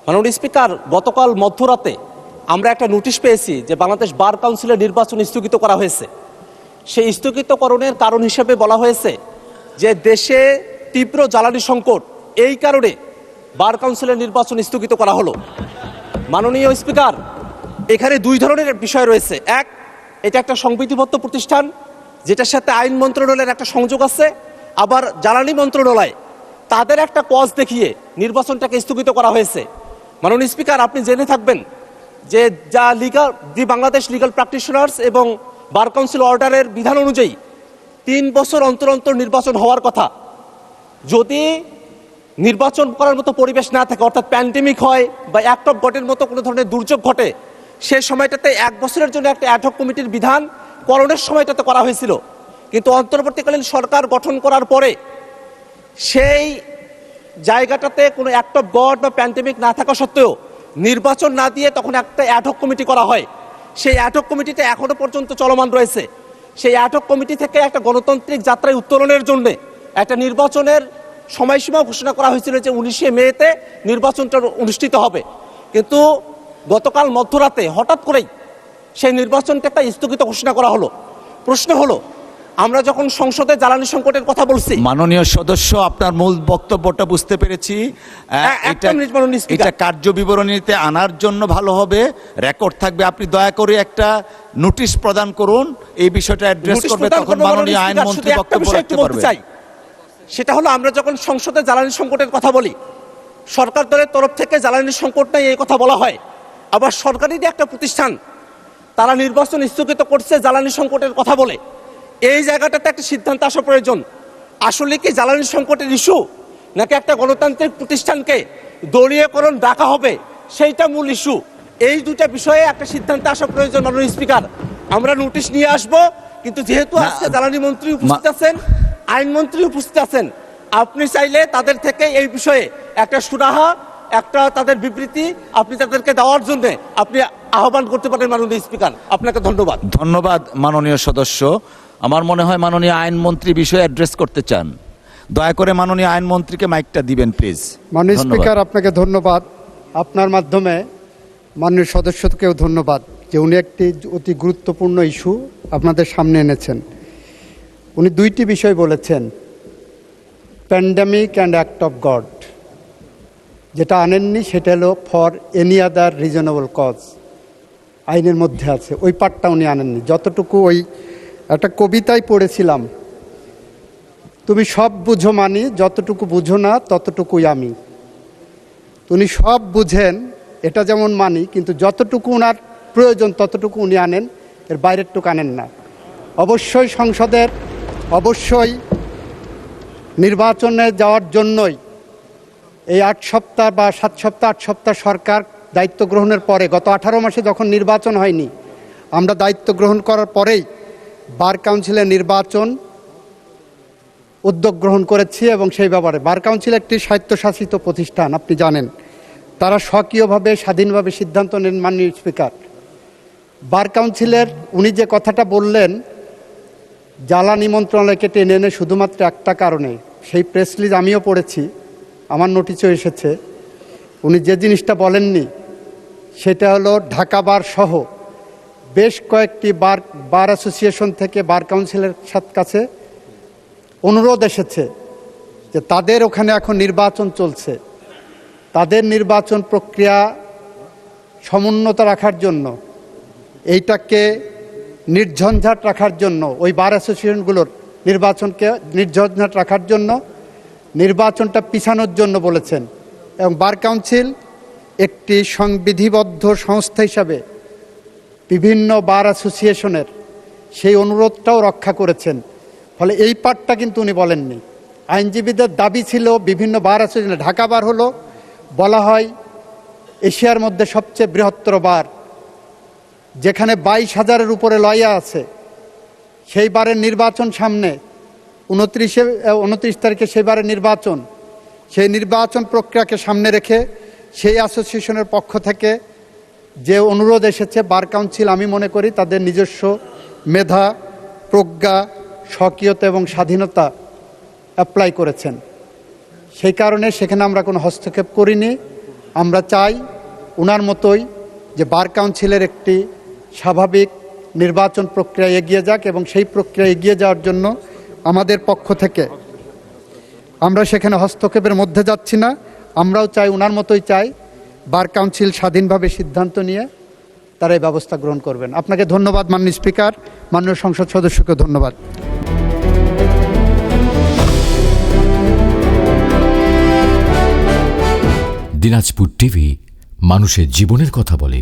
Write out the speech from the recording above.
মাননীয় স্পিকার, গতকাল মধ্যরাতে আমরা একটা নোটিশ পেয়েছি যে বাংলাদেশ বার কাউন্সিলের নির্বাচন স্থগিত করা হয়েছে। সেই স্থগিতকরণের কারণ হিসেবে বলা হয়েছে যে দেশে তীব্র জ্বালানি সংকট, এই কারণে বার কাউন্সিলের নির্বাচন স্থগিত করা হলো। মাননীয় স্পিকার, এখানে দুই ধরনের বিষয় রয়েছে। এক, এটা একটা সংবিধিবদ্ধ প্রতিষ্ঠান যেটার সাথে আইন মন্ত্রণালয়ের একটা সংযোগ আছে, আবার জ্বালানি মন্ত্রণালয় তাদের একটা কজ দেখিয়ে নির্বাচনটাকে স্থগিত করা হয়েছে। মাননীয় স্পিকার, আপনি জেনে থাকবেন যে বাংলাদেশ লিগাল প্র্যাকটিশনার্স এবং বার কাউন্সিল অর্ডারের বিধান অনুযায়ী 3 বছর অন্তর অন্তর নির্বাচন হওয়ার কথা। যদি নির্বাচন করার মতো পরিবেশ না থাকে, অর্থাৎ প্যান্ডেমিক হয় বা অ্যাক্ট অফ গডের মতো কোনো ধরনের দুর্যোগ ঘটে, সেই সময়টাতে 1 বছরের জন্য একটা অ্যাডহক কমিটির বিধান করণের সময়টাতে করা হয়েছিল। কিন্তু অন্তর্বর্তীকালীন সরকার গঠন করার পরে সেই জায়গাটাতে কোনো অ্যাক্ট অফ গড বা প্যান্ডেমিক না থাকা সত্ত্বেও নির্বাচন না দিয়ে তখন একটা অ্যাডহক কমিটি করা হয়। সেই অ্যাডহক কমিটিটা এখনো পর্যন্ত চলমান রয়েছে। সেই অ্যাডহক কমিটি থেকে একটা গণতান্ত্রিক যাত্রায় উত্তরণের জন্য একটা নির্বাচনের সময়সীমা ঘোষণা করা হয়েছিল যে 19শে মেতে নির্বাচনটা অনুষ্ঠিত হবে। কিন্তু গতকাল মধ্যরাতে হঠাৎ করেই সেই নির্বাচনটা স্থগিত ঘোষণা করা হলো। প্রশ্ন হলো, আমরা যখন সংসদে জ্বালানি সংকটের কথা বলছি, মাননীয় সদস্য, আপনার মূল বক্তব্যটা বুঝতে পেরেছি। এটা কার্য বিবরণীতে আনার জন্য ভালো হবে, রেকর্ড থাকবে। আপনি দয়া করে একটা নোটিশ প্রদান করুন, এই বিষয়টা অ্যাড্রেস করবে, তখন মাননীয় আইনমন্ত্রী বক্তব্য রাখতে পারবে। সেটা হলো, আমরা যখন সংসদে জ্বালানি সংকটের কথা বলি, সরকার দলের তরফ থেকে জ্বালানি সংকট নাই এই কথা বলা হয়, আবার সরকারি একটা প্রতিষ্ঠান তারা নির্বাচন স্থগিত করছে জ্বালানি সংকটের কথা বলে। এই জায়গাটাতে একটা সিদ্ধান্ত আসা প্রয়োজন। আসলে কি জ্বালানি সংকটের ইস্যু, নাকি একটা গণতান্ত্রিক প্রতিষ্ঠানকে দলীয়করণ ডাকা হবে, সেইটা মূল ইস্যু? এই দুটা বিষয়ে একটা সিদ্ধান্ত আসা প্রয়োজন। মাননীয় স্পিকার, আমরা নোটিশ নিয়ে আসব, কিন্তু যেহেতু আজকে জ্বালানি মন্ত্রী উপস্থিত আছেন, আইনমন্ত্রী উপস্থিত আছেন, আপনি চাইলে তাদের থেকে এই বিষয়ে একটা সুরাহা, একটা তাদের বিবৃতি আপনি তাদেরকে দেওয়ার জন্য আপনি আহ্বান করতে পারেন। মাননীয় স্পিকার, আপনাকে ধন্যবাদ। ধন্যবাদ মাননীয় সদস্য। আমার মনে হয় মাননীয় আইনমন্ত্রী বিষয়ে অ্যাড্রেস করতে চান। দয়া করে মাননীয় আইনমন্ত্রীকে মাইকটা দিবেন প্লিজ। মাননীয় স্পিকার, আপনাকে ধন্যবাদ। আপনার মাধ্যমে মাননীয় সদস্যকেও ধন্যবাদ যে উনি একটি অতি গুরুত্বপূর্ণ ইস্যু আপনাদের সামনে এনেছেন। উনি দুইটি বিষয় বলেছেন, pandemic and act of God. যেটা আনেননি সেটা হলো for any other reasonable cause, আইনের মধ্যে আছে, ওই পার্টটা উনি আনেননি। যতটুকু ওই একটা কবিতায় পড়েছিলাম, তুমি সব বুঝো মানি, যতটুকু বুঝো না ততটুকুই আমি। উনি সব বুঝেন, এটা যেমন মানি, কিন্তু যতটুকু ওনার প্রয়োজন ততটুকু উনি আনেন, এর বাইরেরটুকু আনেন না। অবশ্যই সংসদের অবশ্যই নির্বাচনে যাওয়ার জন্যই এই 8 সপ্তাহ বা 7 সপ্তাহ 8 সপ্তাহ সরকার দায়িত্ব গ্রহণের পরে, গত 18 মাসে যখন নির্বাচন হয়নি, আমরা দায়িত্ব গ্রহণ করার পরেই বার কাউন্সিলের নির্বাচন উদ্যোগ গ্রহণ করেছি। এবং সেই ব্যাপারে বার কাউন্সিল একটি স্বায়ত্তশাসিত প্রতিষ্ঠান, আপনি জানেন, তারা স্বকীয়ভাবে স্বাধীনভাবে সিদ্ধান্ত নেন। মাননীয় স্পিকার, বার কাউন্সিলের উনি যে কথাটা বললেন জ্বালানি মন্ত্রণালয়কে টেনে এনে শুধুমাত্র একটা কারণে, সেই প্রেস রিলিজ আমিও পড়েছি, আমার নোটিশও এসেছে। উনি যে জিনিসটা বলেননি সেটা হলো ঢাকা বার সহ বেশ কয়েকটি বার অ্যাসোসিয়েশন থেকে বার কাউন্সিলের কাছে অনুরোধ এসেছে যে তাদের ওখানে এখন নির্বাচন চলছে, তাদের নির্বাচন প্রক্রিয়া সমুন্নত রাখার জন্য, এইটাকে নির্ঝঞ্ঝাট রাখার জন্য, ওই বার অ্যাসোসিয়েশনগুলোর নির্বাচনকে নির্ঝঞ্ঝাট রাখার জন্য নির্বাচনটা পিছানোর জন্য বলেছেন। এবং বার কাউন্সিল একটি সংবিধিবদ্ধ সংস্থা হিসাবে বিভিন্ন বার অ্যাসোসিয়েশনের সেই অনুরোধটাও রক্ষা করেছেন। ফলে এই পার্টটা কিন্তু উনি বলেননি। আইনজীবীদের দাবি ছিল বিভিন্ন বার অ্যাসোসিয়েশন, ঢাকা বার হলো বলা হয় এশিয়ার মধ্যে সবচেয়ে বৃহত্তর বার, যেখানে 22,000-এর উপরে লয়া আছে। সেই বারের নির্বাচন সামনে, 29 তারিখে সেই বারের নির্বাচন, সেই নির্বাচন প্রক্রিয়াকে সামনে রেখে সেই অ্যাসোসিয়েশনের পক্ষ থেকে যে অনুরোধ এসেছে, বার কাউন্সিল আমি মনে করি তাদের নিজস্ব মেধা, প্রজ্ঞা, স্বকীয়তা এবং স্বাধীনতা অ্যাপ্লাই করেছেন। সেই কারণে সেখানে আমরা কোনো হস্তক্ষেপ করিনি। আমরা চাই ওনার মতোই যে বার কাউন্সিলের একটি স্বাভাবিক নির্বাচন প্রক্রিয়া এগিয়ে যাক, এবং সেই প্রক্রিয়া এগিয়ে যাওয়ার জন্য আমাদের পক্ষ থেকে আমরা সেখানে হস্তক্ষেপের মধ্যে যাচ্ছি না। আমরাও চাই, ওনার মতোই চাই, বার কাউন্সিল স্বাধীনভাবে সিদ্ধান্ত নিয়ে তারা এই ব্যবস্থা গ্রহণ করবেন। আপনাকে ধন্যবাদ মাননীয় স্পিকার, মাননীয় সংসদ সদস্যকে ধন্যবাদ। দিনাজপুর টিভি মানুষের জীবনের কথা বলে।